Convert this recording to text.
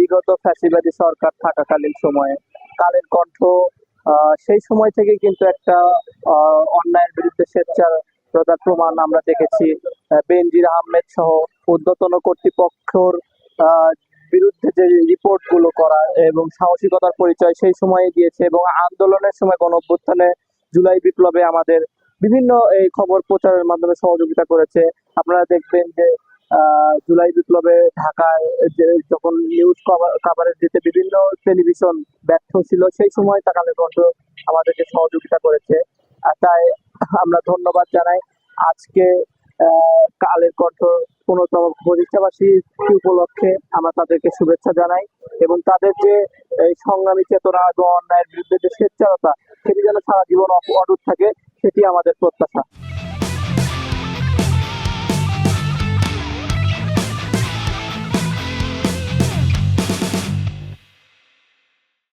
বিগত ফ্যাসিবাদী সরকার থাকাকালীন সময়ে কালের কণ্ঠ সেই সময় থেকে কিন্তু একটা অন্যায়ের বিরুদ্ধে সোচ্চার প্রতার প্রমাণ আমরা দেখেছি। বেনজির আহমেদ সহ ঊর্ধ্বতন কর্তৃপক্ষের আহ, বিরুদ্ধে যে রিপোর্ট গুলো করা এবং সাহসিকতার পরিচয় সেই সময়ে দিয়েছে, এবং আন্দোলনের সময় গণ অভ্যুত্থানে জুলাই বিপ্লবে আমাদের বিভিন্ন এই খবর প্রচারের মাধ্যমে সহযোগিতা করেছে। আপনারা দেখবেন যে জুলাই বিপ্লবে ঢাকায় যে যখন নিউজ কভারেজ দিতে বিভিন্ন টেলিভিশন ব্যর্থ ছিল, সেই সময় কালের কণ্ঠ আমাদেরকে সহযোগিতা করেছে। আর তাই আমরা ধন্যবাদ জানাই। আজকে কালের কণ্ঠ ১৫তম প্রতিষ্ঠাবার্ষিকী উপলক্ষে আমরা তাদেরকে শুভেচ্ছা জানাই, এবং তাদের যে এই সংগ্রামী চেতনা এবং অন্যায়ের বিরুদ্ধে যে সোচ্চারতা, সেটি যেন সারা জীবন অটুট থাকে, সেটি আমাদের প্রত্যাশা।